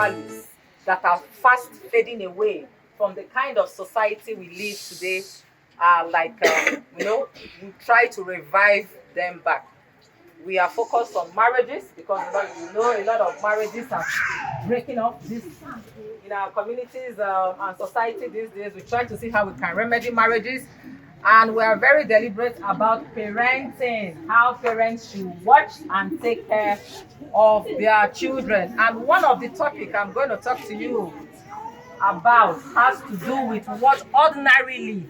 values that are fast fading away from the kind of society we live today are like, we try to revive them back. We are focused on marriages because a lot of marriages are breaking up this in our communities and society these days. We try to see how we can remedy marriages, and we are very deliberate about parenting, how parents should watch and take care of their children. And one of the topics I'm going to talk to you about has to do with what ordinarily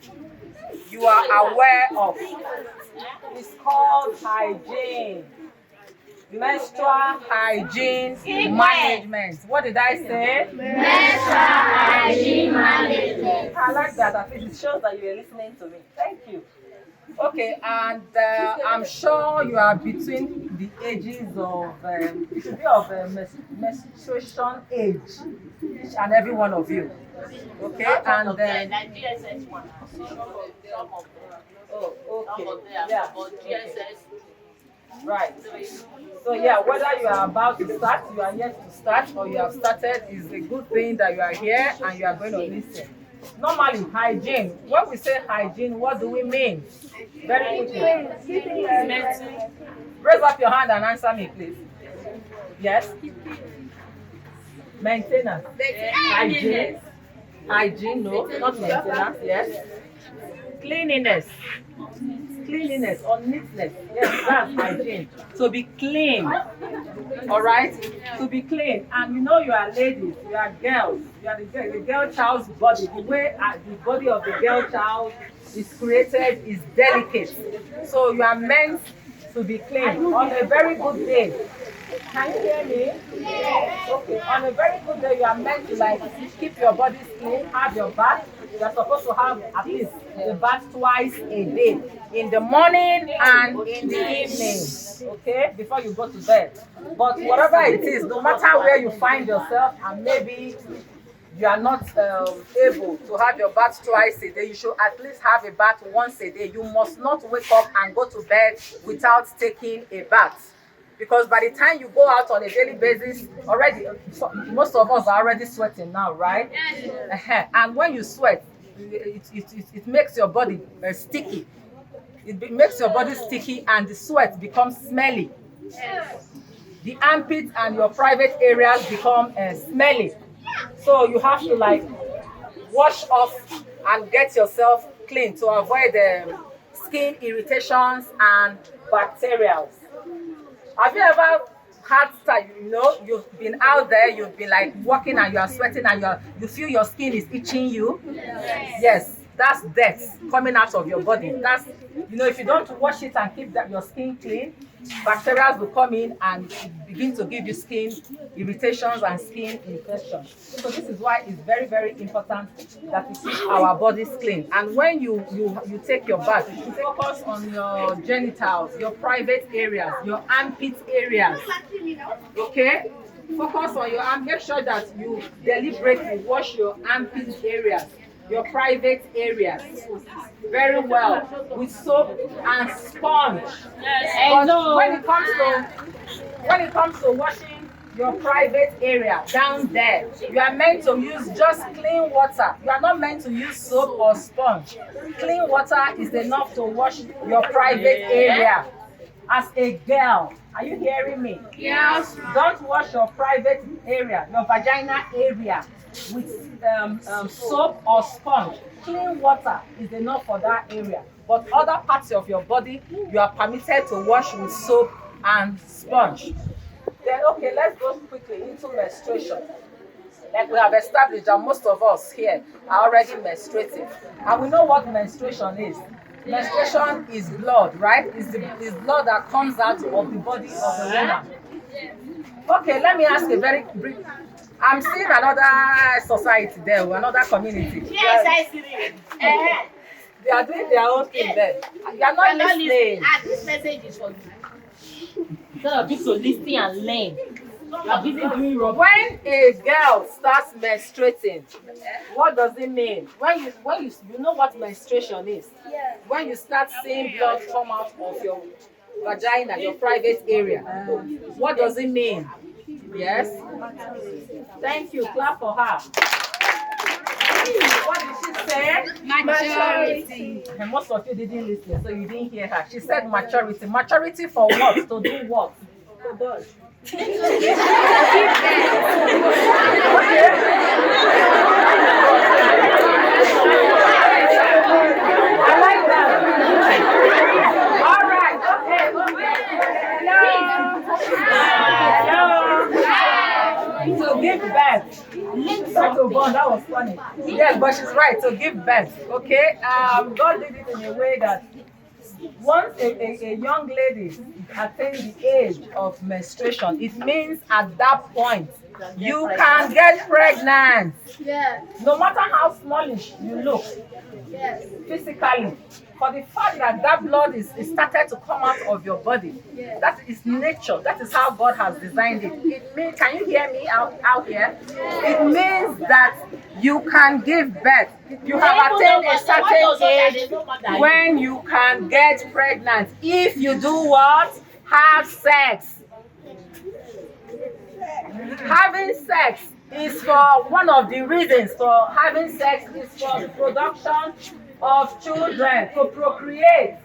you are aware of. It's called hygiene. Menstrual hygiene management. What did I say? Menstrual hygiene management. I like that. At least it shows that you are listening to me. Thank you. Okay, and I'm sure you are between the ages of, it should be of menstruation age, each and every one of you. Okay, and then. Oh, okay. Yeah. Okay. Right. So yeah, whether you are about to start, you are yet to start, or you have started, is a good thing that you are here and you are going to listen. Normally, hygiene. When we say hygiene, what do we mean? Very quickly. Raise up your hand and answer me, please. Yes? Maintenance. Hygiene. Hygiene, no, not maintenance. Yes. Cleanliness. Cleanliness or neatness. Yes, that's hygiene. To be clean. Alright? To be clean. And you are ladies, you are girls. You are the girl child's body. The way the body of the girl child is created is delicate. So you are meant to be clean. On a very good day. Can you hear me? Yes. Okay. On a very good day, you are meant to keep your body clean, have your bath. You are supposed to have at least the bath twice a day, in the morning and in the evening. Okay, before you go to bed. But whatever it is, no matter where you find yourself, and maybe you are not able to have your bath twice a day, you should at least have a bath once a day. You must not wake up and go to bed without taking a bath. Because by the time you go out on a daily basis, already, most of us are already sweating now, right? And when you sweat, it makes your body sticky. It makes your body sticky and the sweat becomes smelly. The armpits and your private areas become smelly. So you have to wash off and get yourself clean to avoid skin irritations and bacteria. Have you ever had time, you've been out there, you've been walking and you are sweating and you feel your skin is itching you? Yes, that's dirt coming out of your body. That's, if you don't wash it and keep your skin clean, bacteria will come in and begin to give you skin irritations and skin infections. So this is why it's very, very important that we keep our bodies clean. And when you take your bath, you focus on your genitals, your private areas, your armpit areas. Okay? Focus on your arm. Make sure that you deliberately wash your armpit areas, your private areas very well with soap and sponge. But when it comes to washing your private area down there, you are meant to use just clean water. You are not meant to use soap or sponge. Clean water is enough to wash your private area. As a girl, are you hearing me? Yes. Don't wash your private area, your vagina area, with soap or sponge. Clean water is enough for that area. But other parts of your body, you are permitted to wash with soap and sponge. Then, okay, let's go quickly into menstruation. Like we have established that most of us here are already menstruating. And we know what menstruation is. Menstruation is blood, right? It's blood that comes out of the body of the woman. Okay, let me ask a very brief. I'm seeing another society there, another community. Yes, I see it. They are doing their own thing there. You are not listening. This message is for you. Instead of you to listen and learn, you are busy doing wrong. When a girl starts menstruating, what does it mean? When you know what menstruation is? Yes. When you start seeing blood come out of your vagina, your private area, what does it mean? Yes. Thank you. Clap for her. What did she say? Maturity. And most of you didn't listen, so you didn't hear her. She said maturity. Maturity for what? To do what? I like that. All right. Okay. Hello. So give birth. That was funny. Yes, but she's right. So give birth. Okay. God did it in a way that once a young lady attains the age of menstruation, it means at that point you can get pregnant. Yes. No matter how smallish you look Yes. physically, for the fact that that blood is started to come out of your body, that is nature. That is how God has designed it. It means, can you hear me out here? It means that you can give birth. You have attained a certain age when you can get pregnant. If you do what? Have sex. Having sex is for one of the reasons for having sex is for the production of children, to procreate.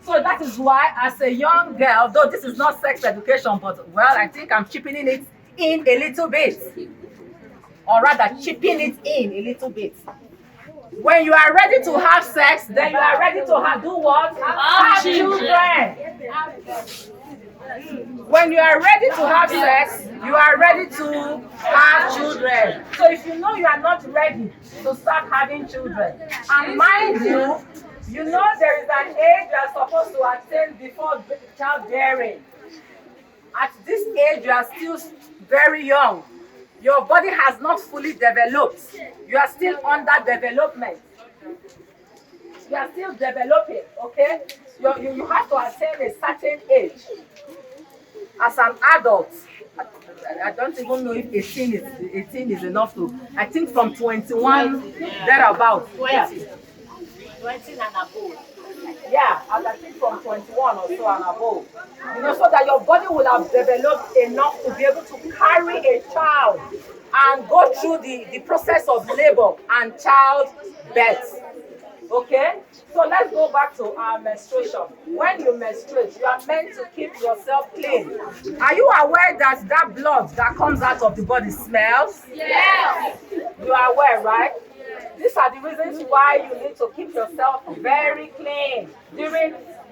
So that is why, as a young girl, though this is not sex education, but well, I think I'm chipping it in a little bit, or rather chipping it in a little bit. When you are ready to have sex, then you are ready to do what? Have children. When you are ready to have sex, you are ready to have children. So if you know you are not ready to start having children, and mind you, you know there is an age you are supposed to attain before childbearing. At this age, you are still very young. Your body has not fully developed. You are still under development. You are still developing, okay? You have to attain a certain age. As an adult, I don't even know if 18 is enough to. I think from 21 thereabouts. 20 and above. Yeah, I think from 21 or so and above. You know, so that your body will have developed enough to be able to carry a child and go through the process of labor and childbirth. Okay? So let's go back to our menstruation. When you menstruate, you are meant to keep yourself clean. Are you aware that that blood that comes out of the body smells? Yes. You are aware, right? These are the reasons why you need to keep yourself very clean.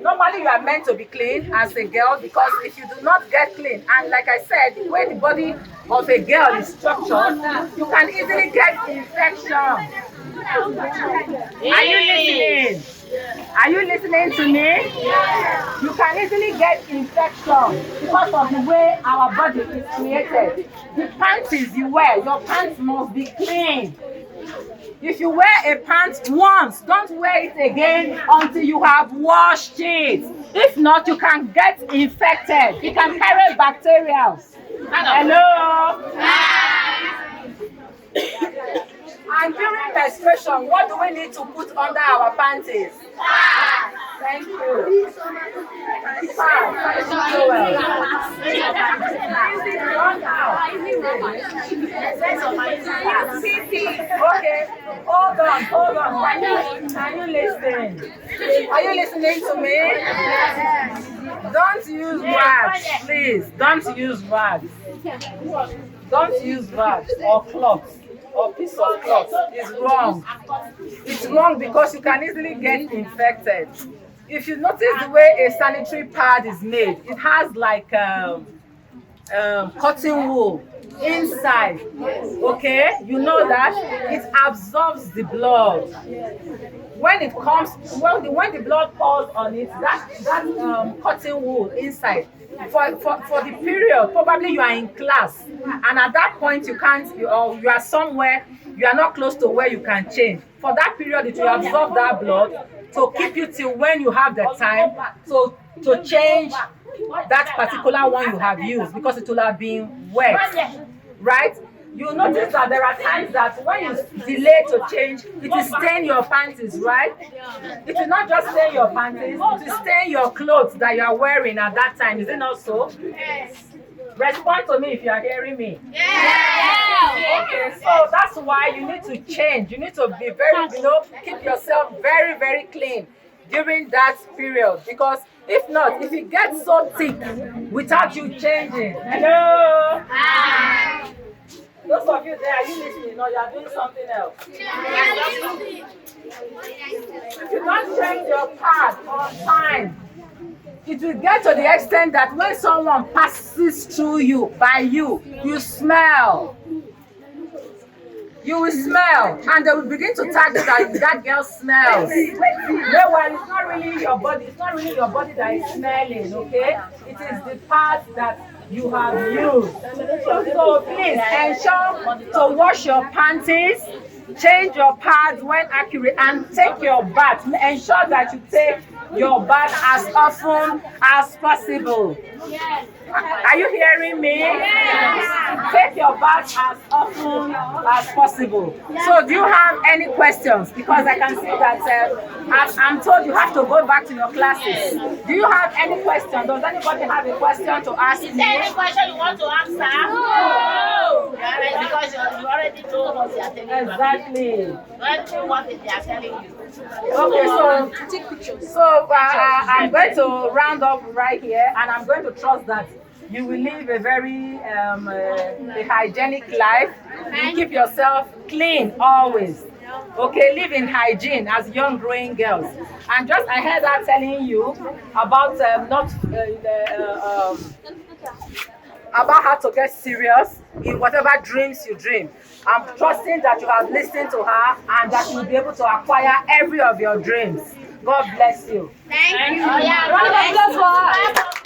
Normally you are meant to be clean as a girl, because if you do not get clean, and like I said, the way the body of a girl is structured, you can easily get infection. Are you listening? Are you listening to me? You can easily get infection because of the way our body is created. The panties you wear, your pants must be clean. If you wear a pant once, don't wear it again until you have washed it. If not, you can get infected. You can carry bacteria. Hello? And during menstruation, what do we need to put under our panties? Thank you. Okay, hold on. Can you listen? Are you listening to me? Don't use rags, please. Don't use rags. Don't use rags or cloths or piece of cloth. It's wrong. It's wrong because you can easily get infected. If you notice the way a sanitary pad is made, it has like cotton wool inside. Okay, you know that it absorbs the blood. When the blood falls on it, that cotton wool inside, for the period, probably you are in class, and at that point you can't, or you are somewhere, you are not close to where you can change. For that period, it will absorb that blood to keep you till when you have the time to change that particular one you have used, because it will have been wet, right? You notice that there are times that when you delay to change, it will stain your panties, right? It will not just stain your panties, it will stain your clothes that you are wearing at that time. Is it not so? Yes. Respond to me if you are hearing me. Yes. Okay, so that's why you need to change. You need to be very, keep yourself very, very clean during that period. Because if not, if it gets so thick without you changing, hello? Hi. Those of you there, are you listening or you are doing something else? If you don't change your pad on time, it will get to the extent that when someone passes through you, by you, you smell. You will smell, and they will begin to tag you that that girl smells. Meanwhile, it's not really your body. It's not really your body that is smelling. Okay, it is the part that you have used. So please ensure to wash your panties, change your pads when accurate, and take your bath. Ensure that you take your bath as often as possible. Are you hearing me? Yes. Take your bath as often as possible. So do you have any questions? Because I can see that I'm told you have to go back to your classes. Do you have any question? Does anybody have a question to ask me? Is there any question you want to ask, sir? No. Because you already told us you are telling you. Exactly. What they are telling you. Okay, so I'm going to round up right here, and I'm going to trust that you will live a very a hygienic life. You keep yourself clean always. Okay, live in hygiene as young growing girls. And just I heard her telling you about about how to get serious in whatever dreams you dream. I'm trusting that you have listened to her and that you will be able to acquire every of your dreams. God bless you. Thank you. Oh, yeah, Round of applause for her.